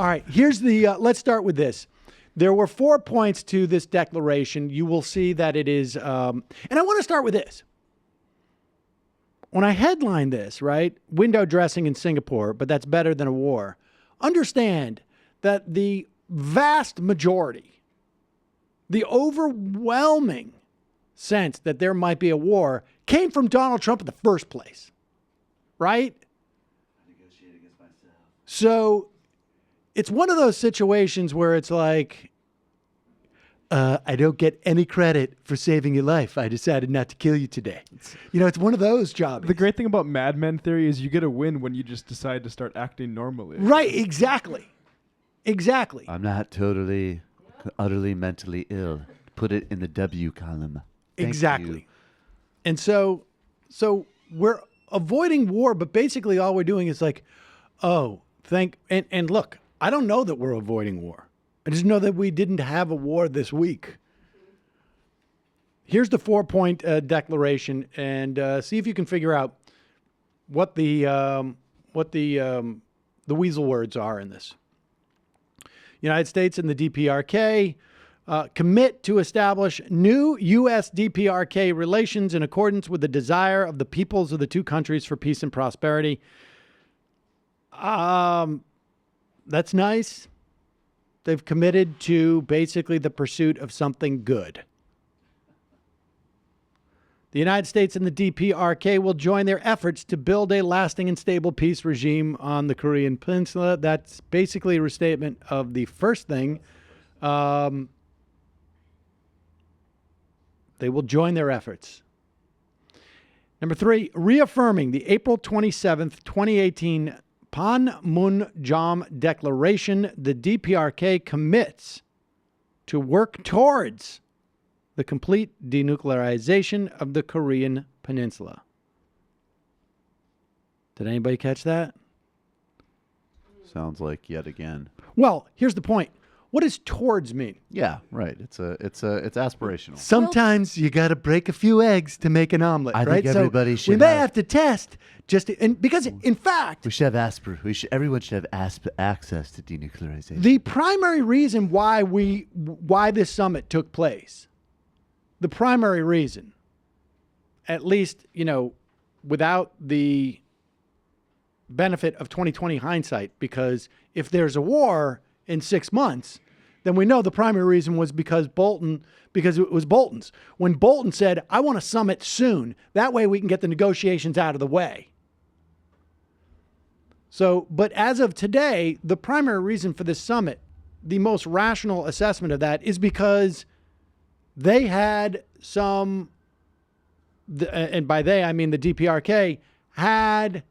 All right, here's the, let's start with this. There were 4 points to this declaration. You will see that it is, and I want to start with this. When I headline this, right, window dressing in Singapore, but that's better than a war, understand that the vast majority, the overwhelming sense that there might be a war came from Donald Trump in the first place, right? I negotiated against myself. So it's one of those situations where it's like, I don't get any credit for saving your life. I decided not to kill you today. It's one of those jobs. The great thing about Mad Men theory is you get a win when you just decide to start acting normally. Right, exactly. Exactly. I'm not totally, utterly mentally ill. Put it in the W column. Thank Exactly. you. And so we're avoiding war, but basically all we're doing is like, and look, I don't know that we're avoiding war. I just know that we didn't have a war this week. Here's the 4-point declaration, and see if you can figure out what the weasel words are in this. United States and the DPRK commit to establish new U.S.-DPRK relations in accordance with the desire of the peoples of the two countries for peace and prosperity. That's nice. They've committed to basically the pursuit of something good. The United States and the DPRK will join their efforts to build a lasting and stable peace regime on the Korean Peninsula. That's basically a restatement of the first thing. They will join their efforts. Number 3, reaffirming the April 27th, 2018 Panmunjom Declaration, the DPRK commits to work towards the complete denuclearization of the Korean Peninsula. Did anybody catch that? Sounds like yet again. Well, here's the point. What does towards mean? Yeah, right. It's aspirational. Sometimes you got to break a few eggs to make an omelet, I right? think everybody so should we may have- have to test because in fact, We should have everyone should have access to denuclearization. the primary reason why this summit took place, the primary reason, at least, without the benefit of 2020 hindsight, because if there's a war in 6 months, then we know the primary reason was because it was Bolton's. When Bolton said, I want a summit soon, that way we can get the negotiations out of the way. So, but as of today, the primary reason for this summit, the most rational assessment of that is because they had and by they, I mean the DPRK, had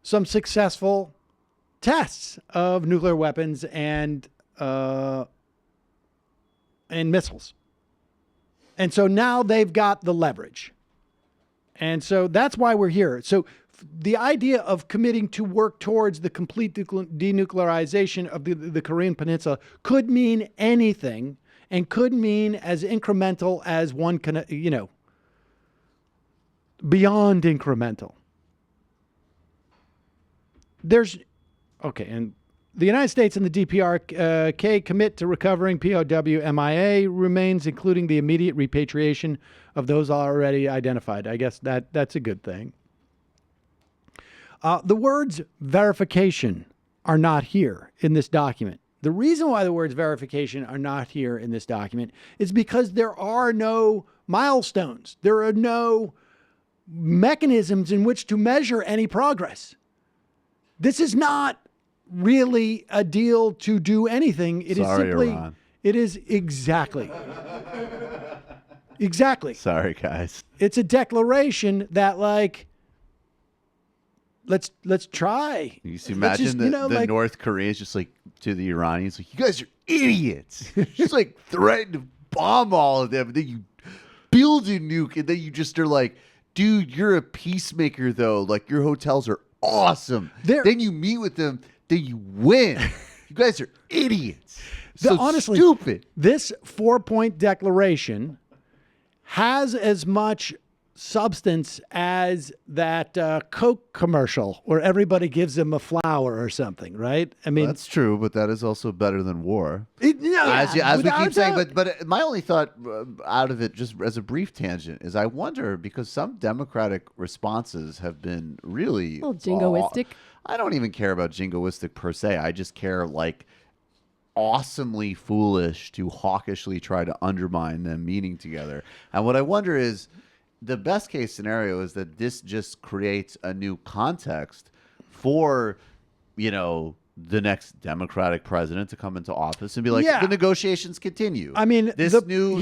some successful tests of nuclear weapons and missiles. And so now they've got the leverage. And so that's why we're here. So the idea of committing to work towards the complete denuclearization of the Korean Peninsula could mean anything and could mean as incremental as one can, beyond incremental. And the United States and the DPRK commit to recovering POW MIA remains, including the immediate repatriation of those already identified. I guess that's a good thing. The words verification are not here in this document. The reason why the words verification are not here in this document is because there are no milestones. There are no mechanisms in which to measure any progress. This is not really a deal to do anything. It is simply, Iran. it is exactly. Exactly. Sorry, guys. It's a declaration that let's try. You see, imagine the North Koreans just like to the Iranians, like, you guys are idiots. Just like threaten to bomb all of them. And then you build a nuke, and then you just are like, dude, you're a peacemaker though. Like, your hotels are awesome. Then you meet with them, then you win. You guys are idiots. Honestly, stupid. This 4-point declaration has as much substance as that Coke commercial where everybody gives them a flower or something, right? I mean, That's true, but that is also better than war. as As we keep saying, but my only thought out of it, just as a brief tangent, is I wonder, because some Democratic responses have been really A little jingoistic. I don't even care about jingoistic per se. I just care like awesomely foolish to hawkishly try to undermine them meeting together. And what I wonder is, the best case scenario is that this just creates a new context for, the next Democratic president to come into office and be like, the negotiations continue. I mean, this new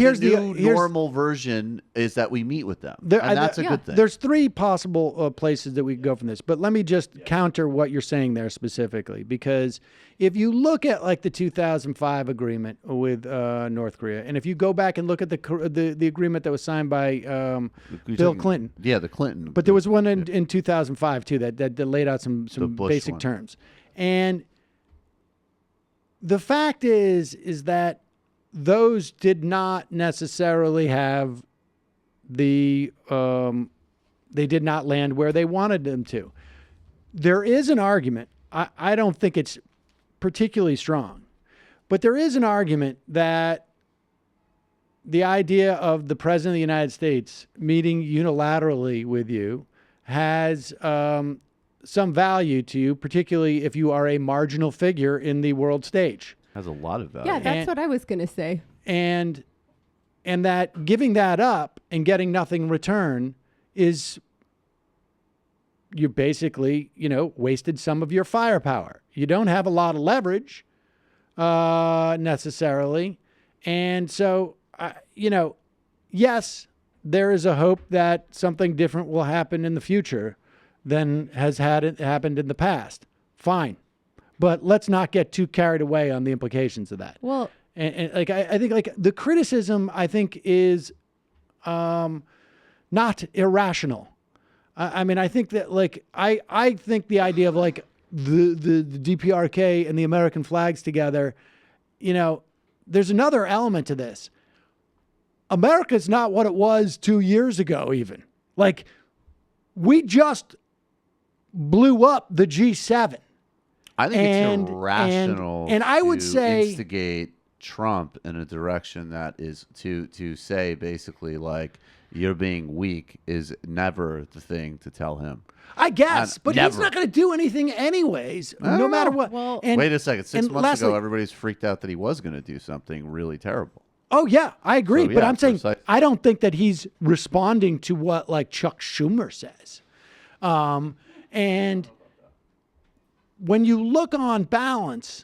normal version is that we meet with them. And that's a good thing. There's three possible places that we could go from this, but let me just counter what you're saying there specifically, because if you look at like the 2005 agreement with North Korea, and if you go back and look at the agreement that was signed by Bill Clinton. Yeah, the Clinton. But there was one in 2005 too that laid out some basic terms. And the fact is that those did not necessarily have they did not land where they wanted them to. There is an argument. I don't think it's particularly strong, but there is an argument that the idea of the President of the United States meeting unilaterally with you has some value to you, particularly if you are a marginal figure in the world stage. Has a lot of value. Yeah, that's what I was going to say. And that giving that up and getting nothing in return is, you basically, wasted some of your firepower. You don't have a lot of leverage necessarily. And so, yes, there is a hope that something different will happen in the future than has happened in the past. Fine. But let's not get too carried away on the implications of that. Well, and I think like the criticism, I think, is not irrational. I mean, I think that like I think the idea of like the DPRK and the American flags together, there's another element to this. America's not what it was 2 years ago, even. Like, we just blew up the G7. I think it's irrational and I would to say instigate Trump in a direction that is to say basically like you're being weak is never the thing to tell him. I guess, but never. he's not going to do anything anyways, no matter what. Well, wait a second. 6 months lastly, ago, everybody's freaked out that he was going to do something really terrible. Oh, yeah, I agree. So, but I'm saying precisely. I don't think that he's responding to what like Chuck Schumer says. And when you look on balance,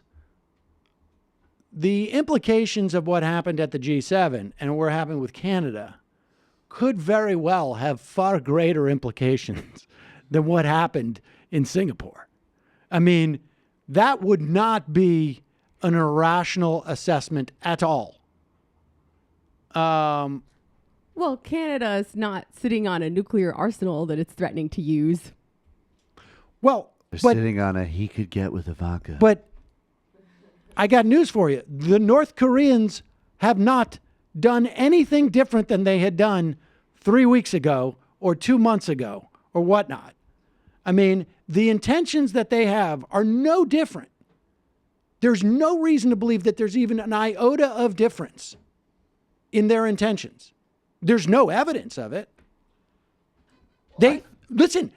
the implications of what happened at the G7 and what happened with Canada could very well have far greater implications than what happened in Singapore. I mean, that would not be an irrational assessment at all. Well, Canada is not sitting on a nuclear arsenal that it's threatening to use. Well, They're but sitting on a he could get with Ivanka. But I got news for you. The North Koreans have not done anything different than they had done 3 weeks ago or 2 months ago or whatnot. I mean, the intentions that they have are no different. There's no reason to believe that there's even an iota of difference in their intentions. There's no evidence of it. Listen,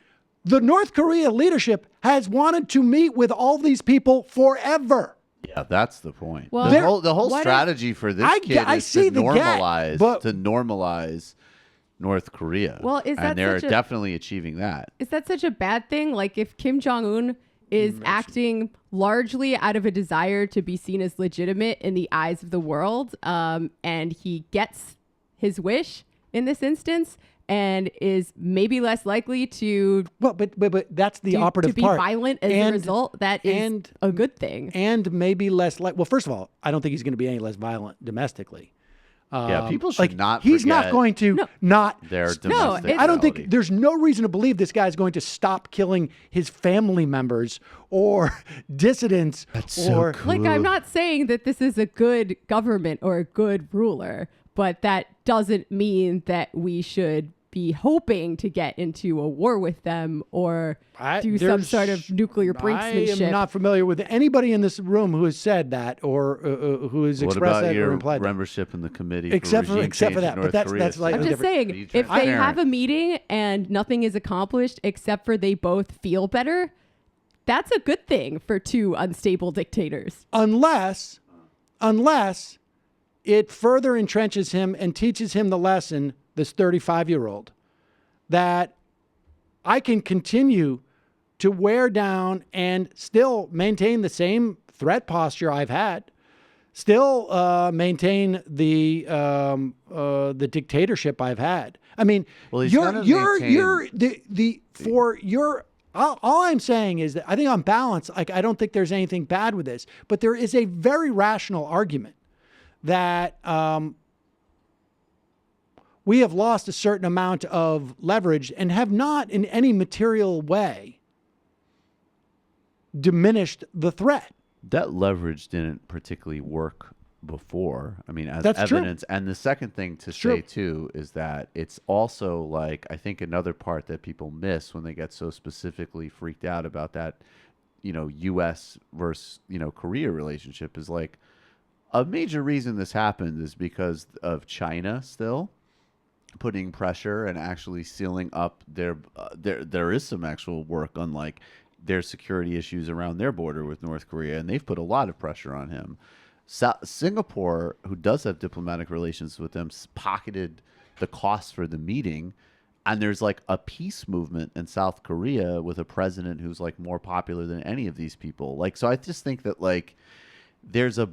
the North Korea leadership has wanted to meet with all these people forever. Yeah, that's the point. Well, the whole strategy for this kid is to normalize North Korea. Well, and they're definitely achieving that. Is that such a bad thing? Like, if Kim Jong-un is acting largely out of a desire to be seen as legitimate in the eyes of the world, and he gets his wish in this instance, and is maybe less likely to but that's the operative to be part. violent as a result, that is a good thing. And maybe less like, well, first of all, I don't think he's going to be any less violent domestically. Yeah, people should not He's forget not going to not. their domestic I don't think reality. there's no reason to believe this guy's going to stop killing his family members or dissidents. That's so cool. Like, I'm not saying that this is a good government or a good ruler, but that doesn't mean that we should be hoping to get into a war with them or do some there's- sort of nuclear I brinksmanship. am not familiar with anybody in this room who has said that or who has What expressed about that or your implied that. membership in the committee Except for regime change in that, but North that's Korea? slightly I'm just different. saying, Be if they transparent. have a meeting and nothing is accomplished except for they both feel better, that's a good thing for two unstable dictators. Unless it further entrenches him and teaches him the lesson, this 35-year-old, that I can continue to wear down and still maintain the same threat posture I've had, still maintain the dictatorship I've had. I mean, Well, he's gonna maintain- all I'm saying is that I think on balance, like, I don't think there's anything bad with this, but there is a very rational argument that we have lost a certain amount of leverage and have not in any material way diminished the threat. That leverage didn't particularly work before. I mean, as That's true. evidence. And the second thing to true. say too is that it's also like, I think another part that people miss when they get so specifically freaked out about that, U.S. versus, Korea relationship is like, a major reason this happened is because of China still putting pressure and actually sealing up there is some actual work on like their security issues around their border with North Korea, and they've put a lot of pressure on him. Singapore, who does have diplomatic relations with them, pocketed the costs for the meeting, and there's like a peace movement in South Korea with a president who's like more popular than any of these people. Like, so I just think that like there's a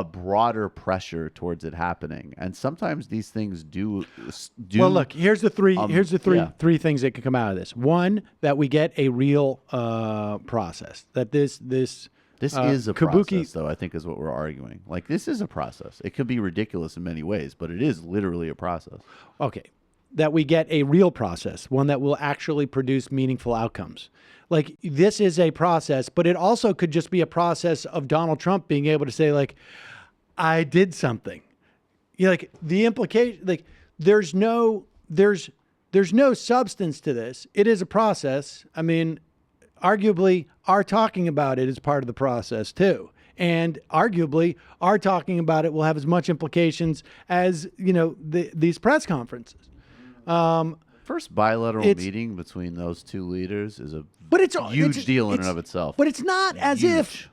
broader pressure towards it happening, and sometimes these things do. Well, look, here's the three yeah. three things that could come out of this. One, that we get a real process. That this This is a process, though, I think is what we're arguing. Like, this is a process. It could be ridiculous in many ways, but it is literally a process. Okay. That we get a real process, one that will actually produce meaningful outcomes. Like, this is a process, but it also could just be a process of Donald Trump being able to say, like, I did something. Like, the implication, like, there's no substance to this. It is a process. I mean, arguably, our talking about it is part of the process too. And arguably, our talking about it will have as much implications as, these press conferences. First bilateral meeting between those two leaders is a huge deal in and of itself. But it's not as if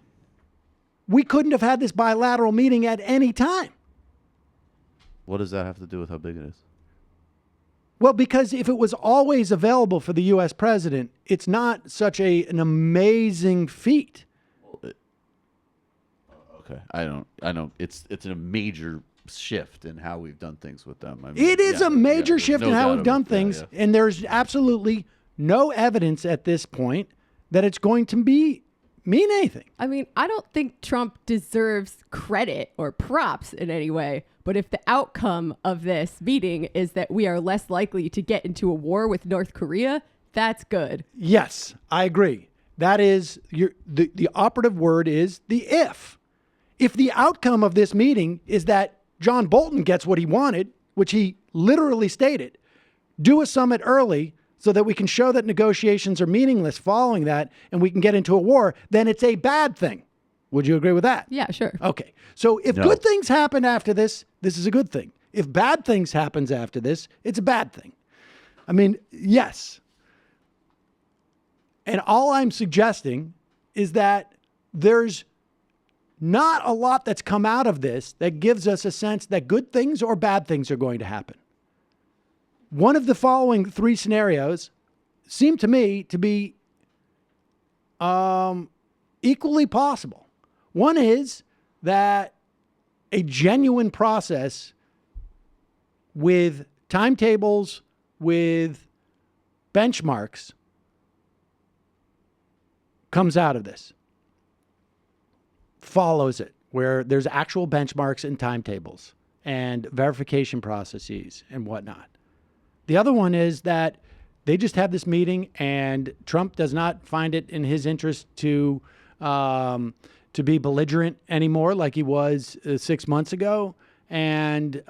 we couldn't have had this bilateral meeting at any time. What does that have to do with how big it is? Well, because if it was always available for the U.S. president, it's not such an amazing feat. Okay, I don't. It's a major shift in how we've done things with them. I mean, It is a major shift no in how doubt we've done about that, things, yeah. and there's absolutely no evidence at this point that it's going to mean anything. I mean, I don't think Trump deserves credit or props in any way, but if the outcome of this meeting is that we are less likely to get into a war with North Korea, that's good. Yes, I agree. That is the operative word is the if. If the outcome of this meeting is that John Bolton gets what he wanted, which he literally stated, do a summit early so that we can show that negotiations are meaningless following that and we can get into a war, then it's a bad thing. Would you agree with that? Yeah, sure. Okay. So if good things happen after this, this is a good thing. If bad things happens after this, it's a bad thing. I mean, yes. And all I'm suggesting is that there's not a lot that's come out of this that gives us a sense that good things or bad things are going to happen. One of the following three scenarios seem to me to be equally possible. One is that a genuine process with timetables, with benchmarks, comes out of this, follows it, where there's actual benchmarks and timetables and verification processes and whatnot. The other one is that they just have this meeting and Trump does not find it in his interest to be belligerent anymore like he was 6 months ago, and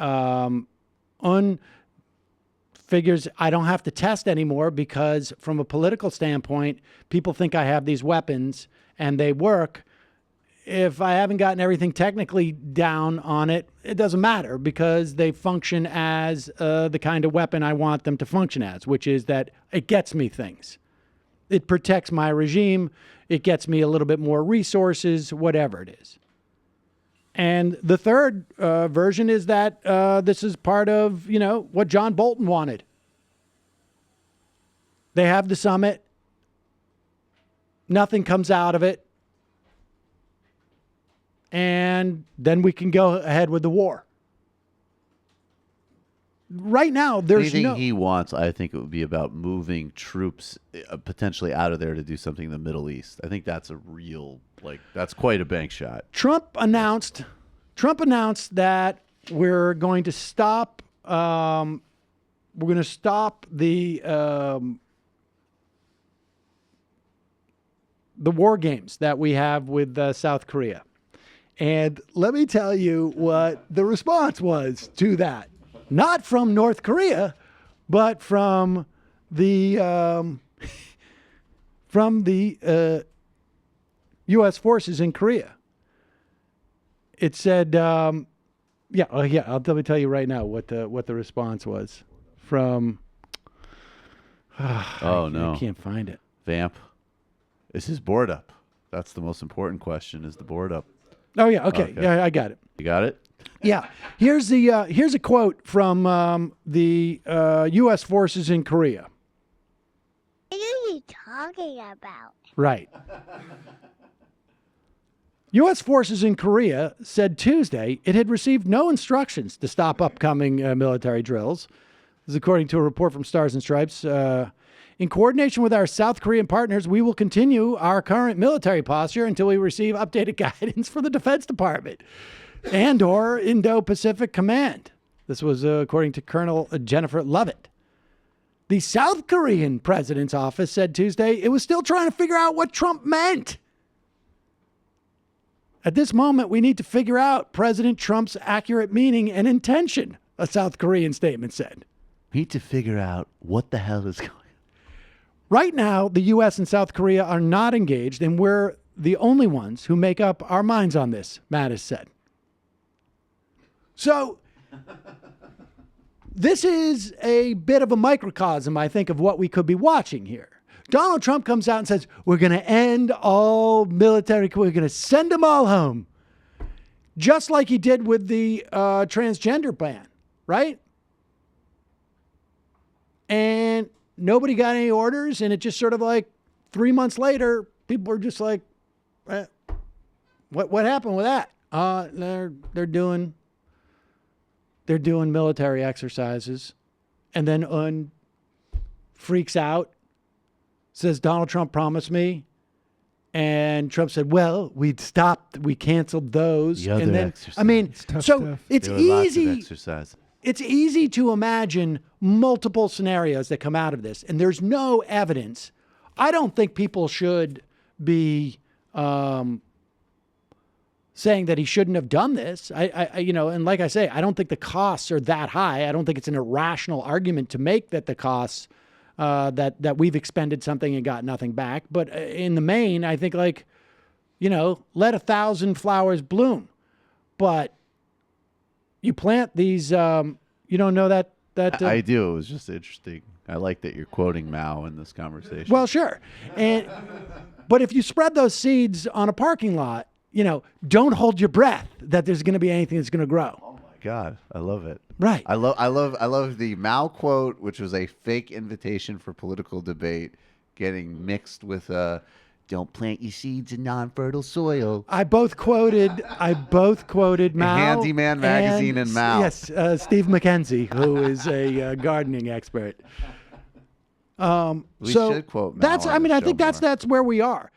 figures I don't have to test anymore because from a political standpoint, people think I have these weapons and they work. If I haven't gotten everything technically down on it, it doesn't matter because they function as the kind of weapon I want them to function as, which is that it gets me things. It protects my regime. It gets me a little bit more resources, whatever it is. And the third version is that this is part of, what John Bolton wanted. They have the summit. Nothing comes out of it. And then we can go ahead with the war. Right now, there's anything he wants, I think it would be about moving troops potentially out of there to do something in the Middle East. I think that's a real, that's quite a bank shot. Trump announced that we're going to stop the war games that we have with South Korea. And let me tell you what the response was to that. Not from North Korea, but from the U.S. forces in Korea. It said, I'll tell you right now what the response was from. I can't find it. Vamp. Is his board up? That's the most important question. Is the board up? Oh yeah, okay. Yeah, I got it. You got it? Yeah. Here's a quote from the U.S. forces in Korea. What are you talking about? Right. U.S. forces in Korea said Tuesday it had received no instructions to stop upcoming military drills. This is according to a report from Stars and Stripes. In coordination with our South Korean partners, we will continue our current military posture until we receive updated guidance from the Defense Department and or Indo-Pacific Command. This was according to Colonel Jennifer Lovett. The South Korean president's office said Tuesday it was still trying to figure out what Trump meant. At this moment, we need to figure out President Trump's accurate meaning and intention, a South Korean statement said. We need to figure out what the hell is going on. Right now, the U.S. and South Korea are not engaged, and we're the only ones who make up our minds on this, Mattis said. So, this is a bit of a microcosm, I think, of what we could be watching here. Donald Trump comes out and says, we're going to end all military, we're going to send them all home. Just like he did with the transgender ban, right? And nobody got any orders, and it just sort of 3 months later, people were just like, what happened with that? They're doing military exercises, and then freaks out, says Donald Trump promised me, and Trump said, well, we canceled those, and then It's tough stuff. it's There were lots of easy. exercise. It's easy to imagine multiple scenarios that come out of this, and there's no evidence. I don't think people should be saying that he shouldn't have done this. And like I say, I don't think the costs are that high. I don't think it's an irrational argument to make that the costs that we've expended something and got nothing back. But in the main, I think let 1,000 flowers bloom. But you plant these, you don't know that. I do. It was just interesting. I like that you're quoting Mao in this conversation. Well, sure. But if you spread those seeds on a parking lot, don't hold your breath that there's going to be anything that's going to grow. Oh my God, I love it. Right. I love the Mao quote, which was a fake invitation for political debate, getting mixed with "Don't plant your seeds in non-fertile soil." I both quoted Mao. Handyman magazine and Mao. Yes, Steve McKenzie, who is a gardening expert. We should quote Mao That's. on I mean, the I show think more. that's where we are.